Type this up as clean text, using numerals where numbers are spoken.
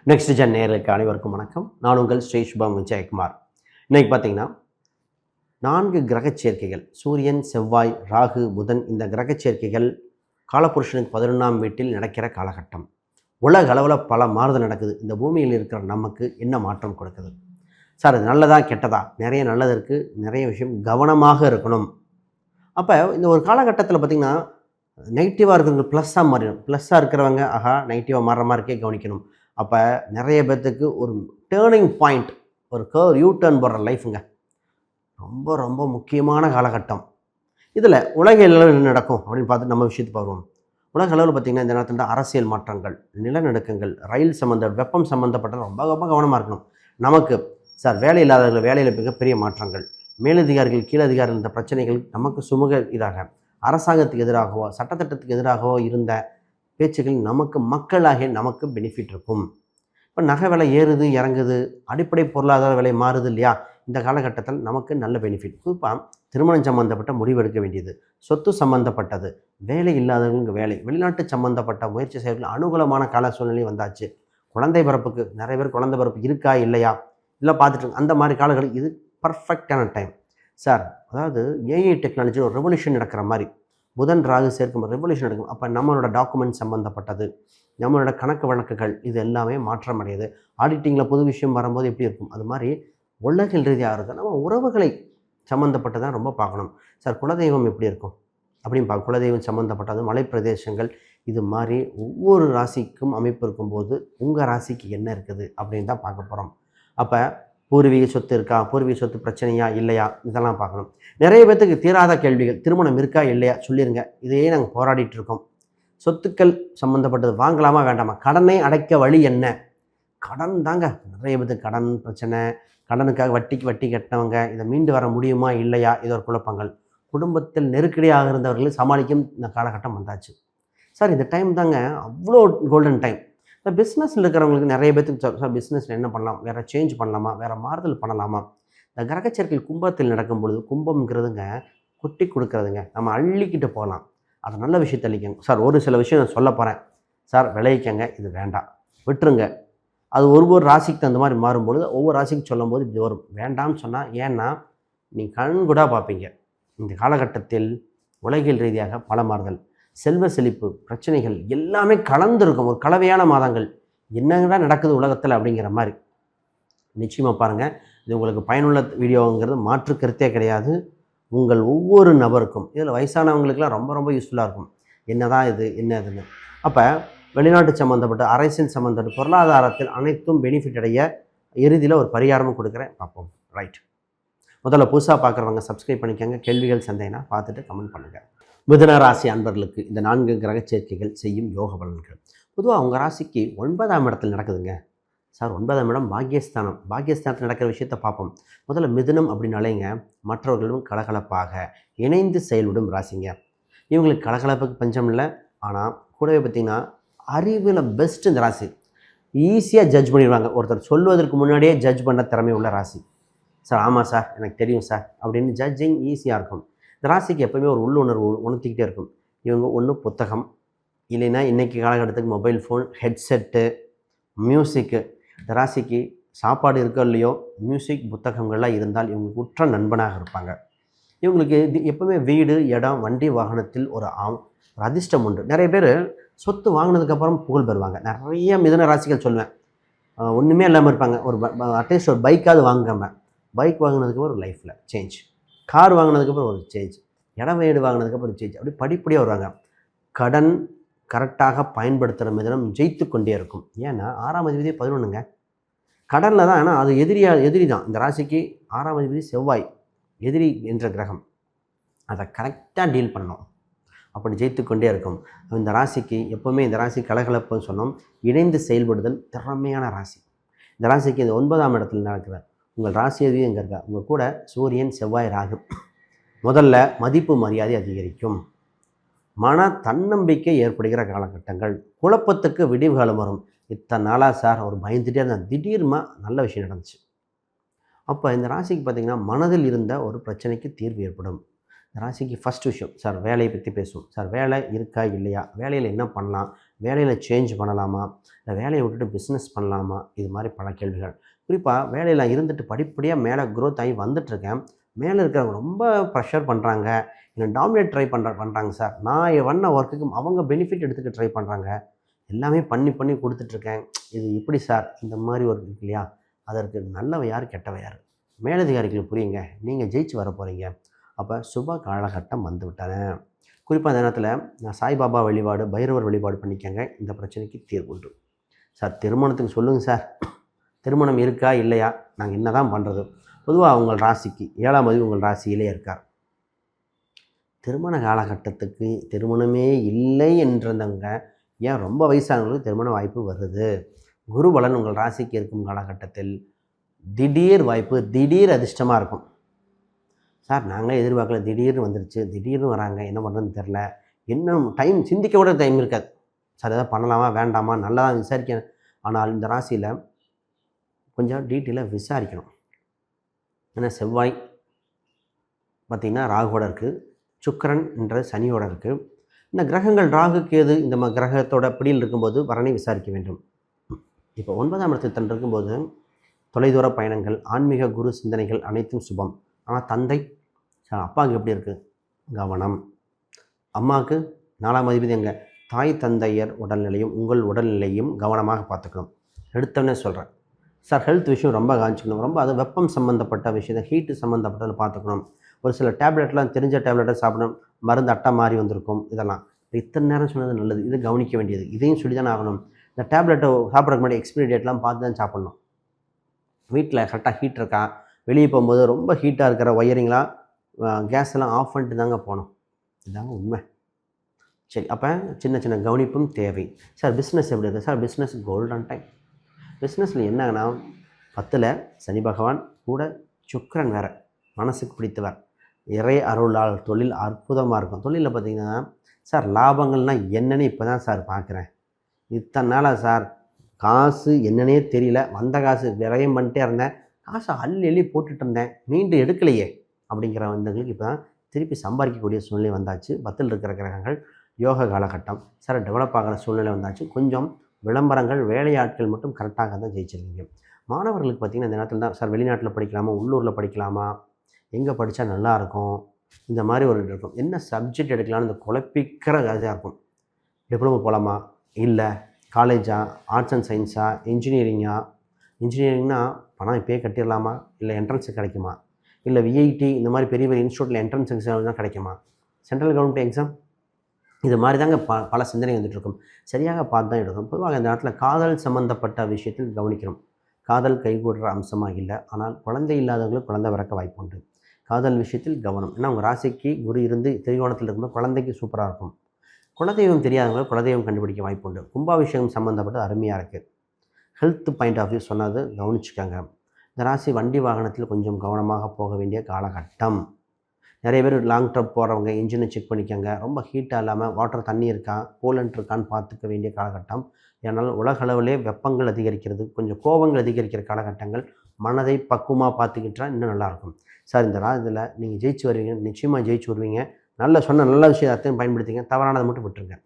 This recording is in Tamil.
நெக்ஸ்ட் ஜென் நேயர்களுக்கு அனைவருக்கும் வணக்கம். நான் உங்கள் ஸ்ரீ சுபம் விஜயகுமார். இன்றைக்கி பார்த்தீங்கன்னா 4 கிரகச் சேர்க்கைகள் சூரியன், செவ்வாய், ராகு, புதன் இந்த கிரகச் சேர்க்கைகள் காலபுருஷனுக்கு 11ஆம் வீட்டில் நடக்கிற காலகட்டம். உலக அளவில் பல மாறுதல் நடக்குது. இந்த பூமியில் இருக்கிற நமக்கு என்ன மாற்றம் கொடுக்குது? சார் அது நல்லதா கெட்டதா? நிறைய நல்லது இருக்குது, நிறைய விஷயம் கவனமாக இருக்கணும். அப்போ இந்த ஒரு காலகட்டத்தில் பார்த்திங்கன்னா நெகட்டிவாக இருக்கிறவங்க ப்ளஸ்ஸாக மாறிடும். ப்ளஸ்ஸாக இருக்கிறவங்க நெகட்டிவாக மாறுற மாதிரிக்கே கவனிக்கணும். அப்போ நிறைய பேர்த்துக்கு ஒரு டேர்னிங் பாயிண்ட், ஒரு கர்வ், யூ டர்ன் போடுற லைஃபுங்க ரொம்ப ரொம்ப முக்கியமான காலகட்டம். இதில் உலக அளவில் என்ன நடக்கும் அப்படின்னு பார்த்து நம்ம விஷயத்துக்கு வருவோம். உலக அளவில் பார்த்திங்கன்னா இந்த நேரத்தில் அரசியல் மாற்றங்கள், நிலநடுக்கங்கள், ரயில் வெப்பம் சம்மந்தப்பட்ட ரொம்ப ரொம்ப கவனமாக இருக்கணும். நமக்கு சார் வேலை இல்லாதவர்கள் வேலையில் மிகப்பெரிய மாற்றங்கள், மேலதிகாரிகள் கீழதிகாரிகள் இந்த பிரச்சனைகள் நமக்கு சுமூக இதாக அரசாங்கத்துக்கு எதிராகவோ சட்டத்திட்டத்துக்கு எதிராகவோ இருந்த பேச்சுகள் நமக்கு மக்களாகிய நமக்கு பெனிஃபிட் இருக்கும். இப்போ நகை விலை ஏறுது இறங்குது, அடிப்படை பொருளாதார விலை மாறுது இல்லையா? இந்த காலகட்டத்தில் நமக்கு நல்ல பெனிஃபிட். குறிப்பாக திருமணம் சம்மந்தப்பட்ட முடிவெடுக்க வேண்டியது, சொத்து சம்மந்தப்பட்டது, வேலை இல்லாதவங்களுக்கு வேலை, வெளிநாட்டு சம்மந்தப்பட்ட முயற்சி செய்வர்கள் அனுகூலமான கால சூழ்நிலை வந்தாச்சு. குழந்தை பிறப்புக்கு நிறைய பேர் குழந்தை பிறப்பு இருக்கா இல்லையா இதெல்லாம் பார்த்துட்டு அந்த மாதிரி காலங்கள் இது பர்ஃபெக்டான டைம் சார். அதாவது ஏஐ டெக்னாலஜி ஒரு ரெவல்யூஷன் நடக்கிற மாதிரி புதன் ராகு சேர்க்கும் ரெவல்யூஷன் நடக்கும். அப்போ நம்மளோட டாக்குமெண்ட் சம்மந்தப்பட்டது, நம்மளோட கணக்கு வழக்குகள் இது எல்லாமே மாற்றம் அடையுது. ஆடிட்டிங்கில் புது விஷயம் வரும்போது எப்படி இருக்கும் அது மாதிரி உலகில் ரீதியாக இருக்குது. நம்ம உறவுகளை சம்மந்தப்பட்டதான் ரொம்ப பார்க்கணும். சார் குலதெய்வம் எப்படி இருக்கும் அப்படின்னு குலதெய்வம் சம்மந்தப்பட்டது, மலை பிரதேசங்கள் இது மாதிரி ஒவ்வொரு ராசிக்கும் அமைப்பு இருக்கும்போது உங்கள் ராசிக்கு என்ன இருக்குது அப்படின்னு தான் பார்க்க போகிறோம். அப்போ பூர்வீக சொத்து இருக்கா, பூர்வீக சொத்து பிரச்சனையா இல்லையா இதெல்லாம் பார்க்கணும். நிறைய பேர்த்துக்கு தீராத கேள்விகள், திருமணம் இருக்கா இல்லையா சொல்லிடுங்க, இதையே நாங்கள் போராடிட்டு இருக்கோம். சொத்துக்கள் சம்மந்தப்பட்டது வாங்கலாமா வேண்டாமா, கடனை அடைக்க வழி என்ன? கடன் தாங்க நிறைய பேர்த்துக்கு கடன் பிரச்சனை, கடனுக்காக வட்டி கட்டினவங்க இதை மீண்டு வர முடியுமா இல்லையா இது ஒரு குழப்பங்கள். குடும்பத்தில் நெருக்கடியாக இருந்தவர்களை சமாளிக்கும் இந்த காலகட்டம் வந்தாச்சு சார். இந்த டைம் தாங்க அவ்வளோ கோல்டன் டைம். இந்த பிஸ்னஸில் இருக்கிறவங்களுக்கு நிறைய பேர்த்துக்கு சார் பிஸ்னஸில் என்ன பண்ணலாம், வேறு சேஞ்ச் பண்ணலாமா, வேறு மாறுதல் பண்ணலாமா? இந்த கிரகச்சேர்க்கையில் கும்பத்தில் நடக்கும் பொழுது கும்பம்ங்கிறதுங்க கொட்டி கொடுக்குறதுங்க, நம்ம அள்ளிக்கிட்டு போகலாம். அது நல்ல விஷயத்தை அள்ளிக்கங்க சார். ஒரு சில விஷயம் நான் சொல்ல போகிறேன் சார், விளைவிக்கங்க, இது வேண்டாம் விட்டுருங்க. அது ஒவ்வொரு ராசிக்கு தகுந்த மாதிரி மாறும்பொழுது ஒவ்வொரு ராசிக்கு சொல்லும்போது இப்படி வரும். வேண்டாம்னு சொன்னால் ஏன்னா நீங்கள் கண்கூடாக பார்ப்பீங்க இந்த காலகட்டத்தில் உலகில் ரீதியாக பல மாறுதல், செல்வ செழிப்பு, பிரச்சனைகள் எல்லாமே கலந்துருக்கும். ஒரு கலவையான மாதங்கள், என்னங்கடா நடக்குது உலகத்தில் அப்படிங்கிற மாதிரி. நிச்சயமாக பாருங்கள், இது உங்களுக்கு பயனுள்ள வீடியோங்கிறது மாற்று கருத்தே கிடையாது. உங்கள் ஒவ்வொரு நபருக்கும் இதில் வயசானவங்களுக்கெல்லாம் ரொம்ப ரொம்ப யூஸ்ஃபுல்லாக இருக்கும். என்னதான் இது என்ன இதுன்னு. அப்போ வெளிநாட்டு சம்மந்தப்பட்ட அரசியல் சம்மந்தப்பட்ட பொருளாதாரத்தில் அனைத்தும் பெனிஃபிட் அடைய இறுதியில் ஒரு பரிகாரமும் கொடுக்குறேன், பார்ப்போம். ரைட், முதல்ல புதுசாக பார்க்குறவங்க சப்ஸ்கிரைப் பண்ணிக்கோங்க. கேள்விகள் சந்தேகம்னா பார்த்துட்டு கமெண்ட் பண்ணுங்கள். மிதுன ராசி அன்பர்களுக்கு இந்த 4 கிரக சேர்க்கைகள் செய்யும் யோக பலன்கள். பொதுவாக உங்கள் ராசிக்கு 9ஆம் இடத்தில் நடக்குதுங்க சார். 9ஆம் இடம் பாக்கியஸ்தானம். பாக்கியஸ்தானத்தில் நடக்கிற விஷயத்தை பார்ப்போம். முதல்ல மிதுனம் அப்படின்னாலேங்க மற்றவர்களும் கலகலப்பாக இணைந்து செயல்படும் ராசிங்க. இவங்களுக்கு கலகலப்புக்கு பஞ்சம் இல்லை. ஆனால் கூடவே பார்த்திங்கன்னா அறிவில் பெஸ்ட் இந்த ராசி. ஈஸியாக ஜட்ஜ் பண்ணிடுவாங்க. ஒருத்தர் சொல்வதற்கு முன்னாடியே ஜட்ஜ் பண்ண திறமை உள்ள ராசி சார். ஆமாம் சார், எனக்கு தெரியும் சார் அப்படின்னு ஜட்ஜிங் ஈஸியாக இருக்கும். இந்த ராசிக்கு எப்போவுமே ஒரு உள்ளுணர்வு உணர்த்திக்கிட்டே இருக்கும். இவங்க ஒன்று புத்தகம், இல்லைன்னா இன்றைக்கி காலகட்டத்துக்கு மொபைல் ஃபோன், ஹெட்செட்டு, மியூசிக்கு. இந்த ராசிக்கு சாப்பாடு இருக்கோ இல்லையோ மியூசிக் புத்தகங்கள்லாம் இருந்தால் இவங்களுக்கு உற்ற நண்பனாக இருப்பாங்க. இவங்களுக்கு எப்போவுமே வீடு, இடம், வண்டி, வாகனத்தில் ஒரு அதிர்ஷ்டம் உண்டு. நிறைய பேர் சொத்து வாங்கினதுக்கப்புறம் புகழ் பெறுவாங்க. நிறைய மிதுன ராசிகள் சொல்லுவேன், ஒன்றுமே இல்லாமல் இருப்பாங்க. ஒரு அட்லீஸ்ட் ஒரு பைக்காவது வாங்காமல், பைக் வாங்கினதுக்கப்புறம் ஒரு லைஃப்பில் சேஞ்ச், கார் வாங்கினதுக்கப்புறம் ஒரு சேஞ்ச், இடம் வீடு வாங்கினதுக்கப்புறம் ஒரு சேஞ்ச், அப்படி படிப்படியாக வருவாங்க. கடன் கரெக்டாக பயன்படுத்துகிற மிதனம் ஜெயித்து கொண்டே இருக்கும். ஏன்னா 6ஆம் அதிபதி 11ங்க கடனில் தான். ஏன்னா அது எதிரி தான். இந்த ராசிக்கு 6ஆம் அதிபதி செவ்வாய், எதிரி என்ற கிரகம். அதை கரெக்டாக டீல் பண்ணணும், அப்படி ஜெயித்து கொண்டே இருக்கும். இந்த ராசிக்கு எப்போவுமே இந்த ராசி கலகலப்புன்னு சொன்னோம். இணைந்து செயல்படுதல் திறமையான ராசி. இந்த ராசிக்கு இந்த 9ஆம் இடத்தில் நடக்கிற உங்கள் ராசி அதிபதி எங்கே இருக்கா, உங்கள் கூட சூரியன், செவ்வாய், ராகு. முதல்ல மதிப்பு மரியாதை அதிகரிக்கும். மன தன்னம்பிக்கை ஏற்படுகிற காலகட்டங்கள். குழப்பத்துக்கு விடிவு காலம் வரும். இத்தனை நாளாக சார் ஒரு பயந்துகிட்டே இருந்தேன், திடீர்மா நல்ல விஷயம் நடந்துச்சு. அப்போ இந்த ராசிக்கு பார்த்திங்கன்னா மனதில் இருந்த ஒரு பிரச்சனைக்கு தீர்வு ஏற்படும். ராசிக்கு ஃபஸ்ட் விஷயம் சார் வேலையை பற்றி பேசுவோம். சார் வேலை இருக்கா இல்லையா, வேலையில் என்ன பண்ணலாம், வேலையில் சேஞ்ச் பண்ணலாமா, இல்லை வேலையை விட்டுட்டு பிஸ்னஸ் பண்ணலாமா, இது மாதிரி பல கேள்விகள். குறிப்பாக வேலையில் இருந்துட்டு படிப்படியாக மேலே க்ரோத் ஆகி வந்துட்டுருக்கேன். மேலே இருக்கிறவங்க ரொம்ப ப்ரெஷர் பண்ணுறாங்க, என்னை டாமினேட் ட்ரை பண்ணுறாங்க சார். நான் பண்ண ஒர்க்குக்கு அவங்க பெனிஃபிட் எடுத்துக்க ட்ரை பண்ணுறாங்க. எல்லாமே பண்ணி கொடுத்துட்ருக்கேன். இது எப்படி சார், இந்த மாதிரி ஒர்க் இருக்கு இல்லையா, அதற்கு நல்லவ யார் கெட்டவ யார், மேலதிகாரிகளுக்கு புரியுங்க, நீங்கள் ஜெயிச்சு வர போகிறீங்க. அப்போ சுப காலகட்டம் வந்து விட்டன. குறிப்பாக அந்த நேரத்தில் நான் சாய்பாபா வழிபாடு, பைரவர் வழிபாடு பண்ணிக்கங்க, இந்த பிரச்சனைக்கு தீர்வு உண்டு. சார் திருமணத்துக்கு சொல்லுங்கள் சார், திருமணம் இருக்கா இல்லையா, நாங்கள் என்ன தான் பண்ணுறது? பொதுவாக உங்கள் ராசிக்கு 7ஆம் அதிபதி உங்கள் ராசியிலே இருக்கார். திருமண காலகட்டத்துக்கு திருமணமே இல்லை என்றவங்க ஏன் ரொம்ப வயசானவங்களுக்கு திருமண வாய்ப்பு வருது. குருபலன் உங்கள் ராசிக்கு இருக்கும் காலகட்டத்தில் திடீர் வாய்ப்பு, திடீர் அதிர்ஷ்டமாக இருக்கும். சார் நாங்களே எதிர்பார்க்கல, திடீர்னு வந்துருச்சு, திடீர்னு வராங்க, என்ன பண்ணுறதுன்னு தெரில, இன்னும் டைம் சிந்திக்க கூட டைம் இருக்காது. சார் எதாவது பண்ணலாமா வேண்டாமா, நல்லா தான் விசாரிக்க. ஆனால் இந்த ராசியில் கொஞ்சம் டீட்டெயிலாக விசாரிக்கணும். ஏன்னா செவ்வாய் பார்த்திங்கன்னா ராகுவோட இருக்குது, சுக்கிரன் என்ற சனியோட இருக்குது. இந்த கிரகங்கள் ராகு கேது இந்த கிரகத்தோட பிடியில் இருக்கும்போது வரனை விசாரிக்க வேண்டும். இப்போ 9ஆம் இடத்தில் தன் இருக்கும்போது தொலைதூர பயணங்கள், ஆன்மீக குரு சிந்தனைகள் அனைத்தும் சுபம். ஆனால் தந்தை அப்பாவுக்கு எப்படி இருக்குது, கவனம். அம்மாவுக்கு 4ஆம் அதிபதி எங்கள் தாய் தந்தையர் உடல்நிலையும் உங்கள் உடல்நிலையும் கவனமாக பார்த்துக்கணும். எடுத்தோன்னே சொல்கிறேன் சார், ஹெல்த் விஷயம் ரொம்ப கவனிச்சிக்கணும். ரொம்ப அது வெப்பம் சம்மந்தப்பட்ட விஷயத்தை, ஹீட்டு சம்மந்தப்பட்டதை பார்த்துக்கணும். ஒரு சில டேப்லெட்லாம் தெரிஞ்ச டேப்லெட்டை சாப்பிடணும், மருந்து அட்டை மாறி வந்திருக்கும். இதெல்லாம் இத்தனை நேரம் சொன்னது நல்லது, இது கவனிக்க வேண்டியது, இதையும் சொல்லி தானே ஆகணும். இந்த டேப்லெட்டை சாப்பிட்றதுக்கு முன்னாடி எக்ஸ்பிரி டேட்லாம் பார்த்து தான் சாப்பிட்ணும். வீட்டில் கரெக்டாக ஹீட் இருக்கா, வெளியே போகும்போது ரொம்ப ஹீட்டாக இருக்கிற ஒயரிங்லாம் கேஸ் எல்லாம் ஆஃப் பண்ணிட்டு தாங்க போகணும். இதுதாங்க உண்மை. சரி, அப்போ சின்ன சின்ன கவனிப்பும் தேவை. சார் பிஸ்னஸ் எப்படி இருக்குது? Sir business golden time. பிஸ்னஸில் என்னன்னா 10ல் சனி பகவான் கூட சுக்கிரன் வேறு, மனசுக்கு பிடித்தவர், இறை அருளால் தொழில் அற்புதமாக இருக்கும். தொழிலில் பார்த்திங்கன்னா சார் லாபங்கள்னால் என்னன்னு இப்போ தான் சார் பார்க்குறேன். இத்தனை நாளாக சார் காசு என்னன்னே தெரியல, வந்த காசு விரயம் பண்ணிட்டே இருந்தேன், காசை அள்ளி போட்டுட்டு இருந்தேன், மீண்டும் எடுக்கலையே அப்படிங்கிற வந்தவங்களுக்கு இப்போ தான் திருப்பி சம்பாதிக்கக்கூடிய சூழ்நிலை வந்தாச்சு. 10ல் இருக்கிற கிரகங்கள் யோக காலகட்டம் சார் டெவலப் ஆகிற சூழ்நிலை வந்தாச்சு. கொஞ்சம் விளம்பரங்கள் வேலையாட்கள் மட்டும் கரெக்டாக தான் ஜெயிச்சிருக்கீங்க. மாணவர்களுக்கு பார்த்திங்கன்னா இந்த நேரத்தில் தான் சார் வெளிநாட்டில் படிக்கலாமா, உள்ளூரில் படிக்கலாமா, எங்கே படித்தா நல்லாயிருக்கும், இந்த மாதிரி ஒரு இருக்கும். என்ன சப்ஜெக்ட் எடுக்கலான்னு இந்த குழப்பிக்கிற இதாக இருக்கும். டிப்ளமோ போகலாமா, இல்லை காலேஜா, ஆர்ட்ஸ் அண்ட் சயின்ஸா, இன்ஜினியரிங்கா, இன்ஜினியரிங்னா பணம் இப்போயே கட்டிடலாமா, இல்லை என்ட்ரன்ஸு கிடைக்குமா, இல்லை விஐடி இந்த மாதிரி பெரிய பெரிய இன்ஸ்டியூட்டில் என்ட்ரன்ஸ் எக்ஸாம் தான் கிடைக்குமா, சென்ட்ரல் கவர்மெண்ட் எக்ஸாம், இது மாதிரி தாங்க பல சிந்தனை வந்துட்டுருக்கும். சரியாக பார்த்து தான் எடுக்கணும். பொதுவாக இந்த நேரத்தில் காதல் சம்மந்தப்பட்ட விஷயத்தில் கவனிக்கணும். காதல் கைகூடுற அம்சமாக இல்லை, ஆனால் குழந்தை இல்லாதவங்களுக்கு குழந்தை பிறக்க வாய்ப்பு உண்டு. காதல் விஷயத்தில் கவனம். ஏன்னா உங்கள் ராசிக்கு குரு இருந்து திரிகோணத்தில் இருக்கும்போது குழந்தைக்கு சூப்பராக இருக்கும். குலதெய்வம் தெரியாதவங்க குலதெய்வம் கண்டுபிடிக்க வாய்ப்பு உண்டு. கும்பாபிஷேகம் சம்மந்தப்பட்டு அருமையாக இருக்குது. ஹெல்த் பாயிண்ட் ஆஃப் வியூ சொன்னது கவனிச்சுக்கோங்க. இந்த ராசி வண்டி வாகனத்தில் கொஞ்சம் கவனமாக போக வேண்டிய காலகட்டம். நிறைய பேர் லாங் ட்ரிப் போகிறவங்க இன்ஜினை செக் பண்ணிக்கோங்க. ரொம்ப ஹீட்டாக இல்லாமல் வாட்டர் தண்ணி இருக்கா, கூலண்ட் இருக்கான்னு பார்த்துக்க வேண்டிய காலகட்டம். ஏன்னால் உலக அளவிலே வெப்பங்கள் அதிகரிக்கிறது, கொஞ்சம் கோபங்கள் அதிகரிக்கிற காலகட்டங்கள். மனதை பக்குவமாக பார்த்துக்கிட்டா இன்னும் நல்லாயிருக்கும். சார் இந்த இதில் நீங்கள் ஜெயிச்சு வருவீங்க, நிச்சயமாக ஜெயிச்சு வருவீங்க. நல்ல விஷயம் அத்தையும் பயன்படுத்திங்க, தவறானதை மட்டும் விட்டுருங்க.